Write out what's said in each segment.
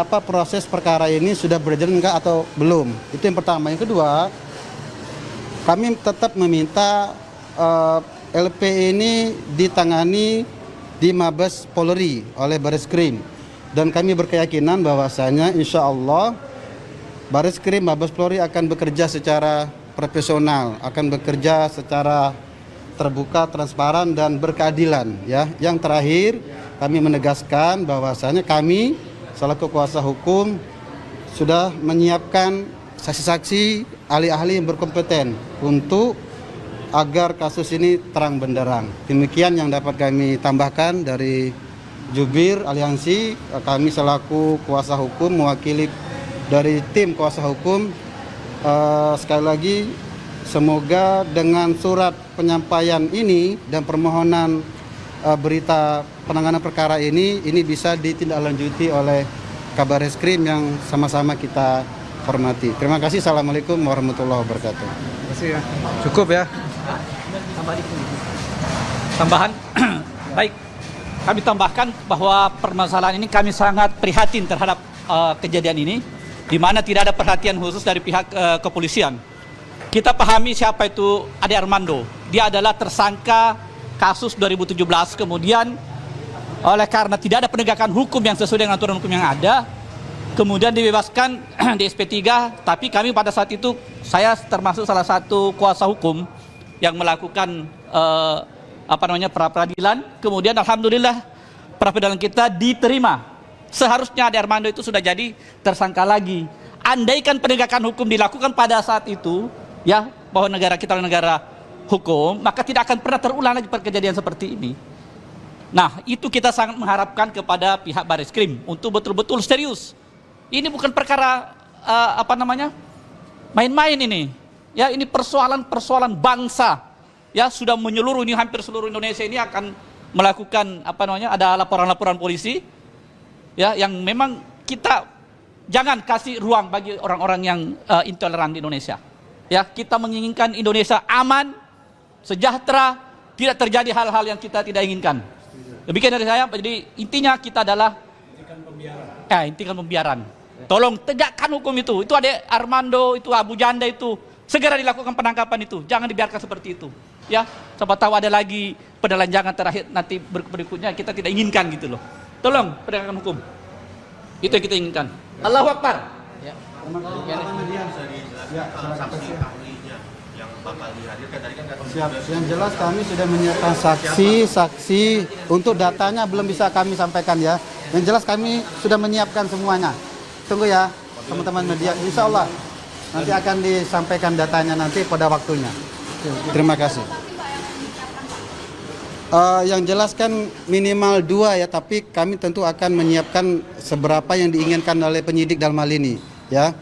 Apa proses perkara ini sudah berjalan enggak atau belum? Itu yang pertama. Yang kedua, kami tetap meminta LP ini ditangani di Mabes Polri oleh Bareskrim, dan kami berkeyakinan bahwasanya insya Allah Bareskrim Mabes Polri akan bekerja secara profesional, akan bekerja secara terbuka, transparan, dan berkeadilan. Ya, yang terakhir kami menegaskan bahwasanya kami selaku kuasa hukum sudah menyiapkan saksi-saksi, ahli-ahli yang berkompeten untuk agar kasus ini terang benderang. Demikian yang dapat kami tambahkan dari Jubir Aliansi. Kami selaku kuasa hukum mewakili dari tim kuasa hukum. Sekali lagi, semoga dengan surat penyampaian ini dan permohonan berita penanganan perkara ini bisa ditindaklanjuti oleh Kabar Reskrim yang sama-sama kita hormati. Terima kasih. Assalamualaikum warahmatullahi wabarakatuh. Terima kasih ya. Cukup ya. Tambahan. Baik. Kami tambahkan bahwa permasalahan ini kami sangat prihatin terhadap kejadian ini, di mana tidak ada perhatian khusus dari pihak kepolisian. Kita pahami siapa itu Ade Armando. Dia adalah tersangka kasus 2017, kemudian oleh karena tidak ada penegakan hukum yang sesuai dengan aturan hukum yang ada, kemudian dibebaskan di SP3. Tapi kami pada saat itu, saya termasuk salah satu kuasa hukum yang melakukan pra-peradilan. Kemudian alhamdulillah pra-peradilan kita diterima. Seharusnya Ade Armando itu sudah jadi tersangka lagi. Andaikan penegakan hukum dilakukan pada saat itu, ya, bahwa negara kita adalah negara hukum, maka tidak akan pernah terulang lagi kejadian seperti ini. Nah, itu kita sangat mengharapkan kepada pihak Bareskrim untuk betul-betul serius. Ini bukan perkara main-main ini. Ya, ini persoalan bangsa. Ya, sudah menyeluruh, ini hampir seluruh Indonesia ini akan melakukan ada laporan-laporan polisi. Ya, yang memang kita jangan kasih ruang bagi orang-orang yang intoleran di Indonesia. Ya, kita menginginkan Indonesia aman, sejahtera, tidak terjadi hal-hal yang kita tidak inginkan. Demikian dari saya. Jadi intinya kita adalah hentikan pembiaran. Tolong tegakkan hukum itu. Itu Ade Armando, itu Abu Janda, itu segera dilakukan penangkapan itu. Jangan dibiarkan seperti itu. Ya, siapa tahu ada lagi penelanjangan terakhir nanti berikutnya kita tidak inginkan gitu loh. Tolong penegakan hukum. Itu yang kita inginkan. Allahu Akbar. Ya. Siap. Yang jelas kami sudah menyiapkan saksi untuk datanya belum bisa kami sampaikan ya. Yang jelas kami sudah menyiapkan semuanya. Tunggu ya teman-teman media. Insya Allah nanti akan disampaikan datanya nanti pada waktunya. Terima kasih. Yang jelas kan minimal 2 ya, tapi kami tentu akan menyiapkan seberapa yang diinginkan oleh penyidik dalam hal ini ya.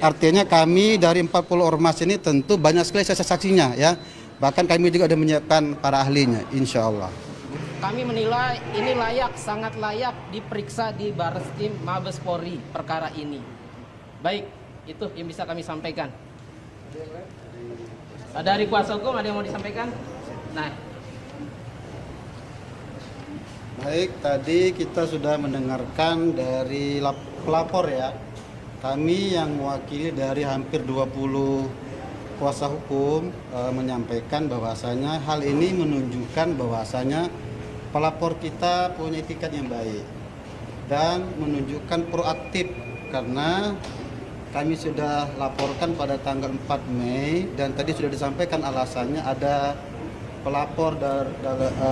Artinya kami dari 40 ormas ini tentu banyak sekali saksinya ya. Bahkan kami juga sudah menyiapkan para ahlinya, insya Allah. Kami menilai ini sangat layak diperiksa di Bareskrim Mabes Polri perkara ini. Baik, itu yang bisa kami sampaikan. Dari kuasa hukum ada yang mau disampaikan? Nah. Baik, tadi kita sudah mendengarkan dari pelapor ya. Kami yang mewakili dari hampir 20 kuasa hukum menyampaikan bahwasanya hal ini menunjukkan bahwasanya pelapor kita punya etikat yang baik dan menunjukkan proaktif, karena kami sudah laporkan pada tanggal 4 Mei dan tadi sudah disampaikan alasannya ada pelapor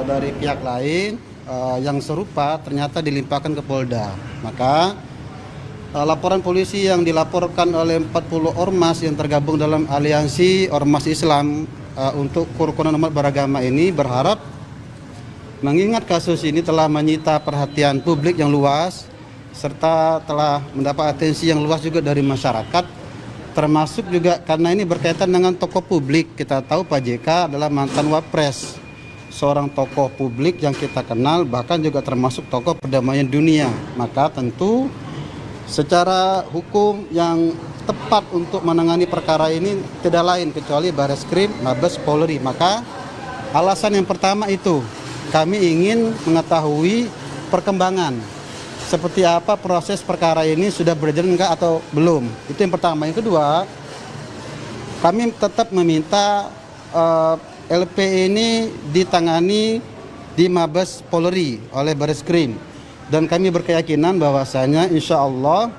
dari pihak lain yang serupa ternyata dilimpahkan ke Polda. Maka laporan polisi yang dilaporkan oleh 40 ormas yang tergabung dalam aliansi ormas Islam untuk kerukunan umat beragama ini berharap, mengingat kasus ini telah menyita perhatian publik yang luas serta telah mendapat atensi yang luas juga dari masyarakat, termasuk juga karena ini berkaitan dengan tokoh publik. Kita tahu Pak JK adalah mantan Wapres, seorang tokoh publik yang kita kenal, bahkan juga termasuk tokoh perdamaian dunia. Maka tentu secara hukum yang tepat untuk menangani perkara ini tidak lain kecuali Bareskrim Mabes Polri. Maka alasan yang pertama itu kami ingin mengetahui perkembangan seperti apa proses perkara ini, sudah berjalan enggak atau belum. Itu yang pertama. Yang kedua, kami tetap meminta LP ini ditangani di Mabes Polri oleh Bareskrim, dan kami berkeyakinan bahwasanya insya Allah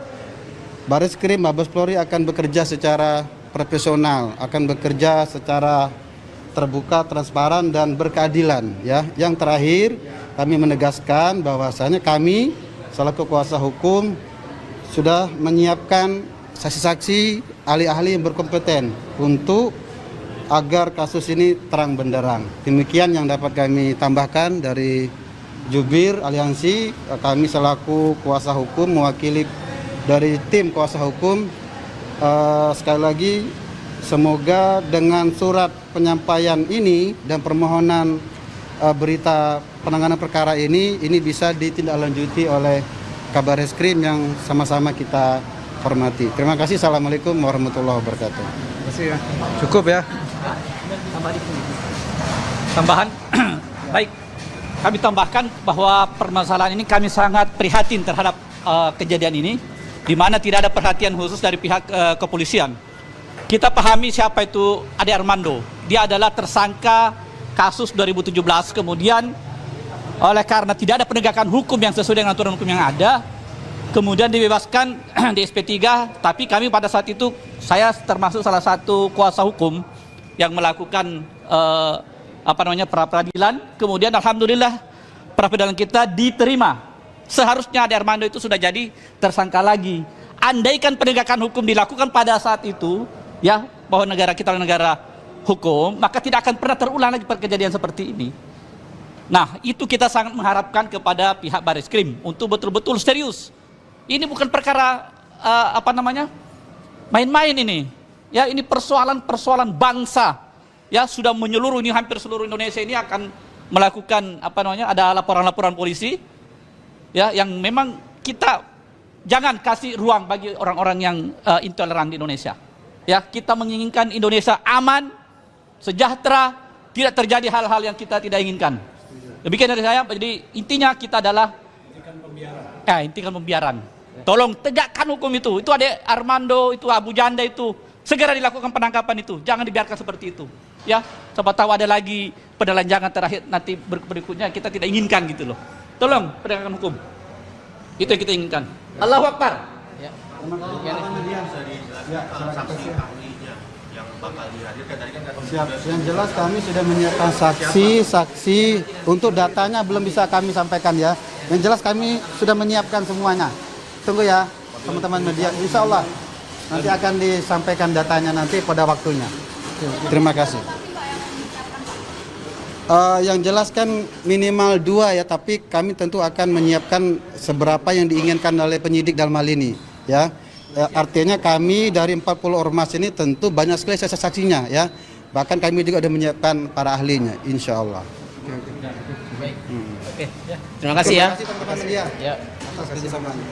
Bareskrim Mabes Polri akan bekerja secara profesional, akan bekerja secara terbuka, transparan, dan berkeadilan. Ya, yang terakhir kami menegaskan bahwasanya kami selaku kuasa hukum sudah menyiapkan saksi-saksi, ahli-ahli yang berkompeten untuk agar kasus ini terang benderang. Demikian yang dapat kami tambahkan dari Jubir Aliansi. Kami selaku kuasa hukum mewakili dari tim kuasa hukum, sekali lagi semoga dengan surat penyampaian ini dan permohonan berita penanganan perkara ini bisa ditindaklanjuti oleh Kabareskrim yang sama-sama kita hormati. Terima kasih. Assalamualaikum warahmatullahi wabarakatuh. Terima kasih ya. Cukup ya. Tambahan, baik, kami tambahkan bahwa permasalahan ini kami sangat prihatin terhadap kejadian ini, di mana tidak ada perhatian khusus dari pihak kepolisian. Kita pahami siapa itu Ade Armando. Dia adalah tersangka kasus 2017, kemudian oleh karena tidak ada penegakan hukum yang sesuai dengan aturan hukum yang ada, kemudian dibebaskan di SP3. Tapi kami pada saat itu, saya termasuk salah satu kuasa hukum yang melakukan pra-peradilan. Kemudian alhamdulillah pra-peradilan kita diterima. Seharusnya Ade Armando itu sudah jadi tersangka lagi. Andaikan penegakan hukum dilakukan pada saat itu, ya, bahwa negara kita adalah negara hukum, maka tidak akan pernah terulang lagi kejadian seperti ini. Nah, itu kita sangat mengharapkan kepada pihak Bareskrim untuk betul-betul serius. Ini bukan perkara main-main ini. Ya, ini persoalan bangsa. Ya, sudah menyeluruh, ini hampir seluruh Indonesia ini akan melakukan ada laporan-laporan polisi. Ya, yang memang kita jangan kasih ruang bagi orang-orang yang intoleran di Indonesia. Ya, kita menginginkan Indonesia aman, sejahtera, tidak terjadi hal-hal yang kita tidak inginkan. Demikian dari saya. Jadi intinya kita adalah hentikan pembiaran. Tolong tegakkan hukum itu. Itu Ade Armando, itu Abu Janda itu. Segera dilakukan penangkapan itu. Jangan dibiarkan seperti itu. Ya, siapa tahu ada lagi penelanjangan terakhir nanti berikutnya kita tidak inginkan gitu loh. Tolong penegakan hukum. Itu yang kita inginkan. Allahu Akbar. Ya. Siap. Yang jelas kami sudah menyiapkan saksi untuk datanya belum bisa kami sampaikan ya. Yang jelas kami sudah menyiapkan semuanya. Tunggu ya teman-teman media. Insya Allah nanti akan disampaikan datanya nanti pada waktunya. Terima kasih. Yang jelas kan minimal 2 ya, tapi kami tentu akan menyiapkan seberapa yang diinginkan oleh penyidik dalam hal ini ya. Artinya kami dari 40 ormas ini tentu banyak sekali saksinya ya. Bahkan kami juga sudah menyiapkan para ahlinya, insya Allah. Terima kasih ya. Terima kasih teman-teman media Ya. atas kerjasamanya.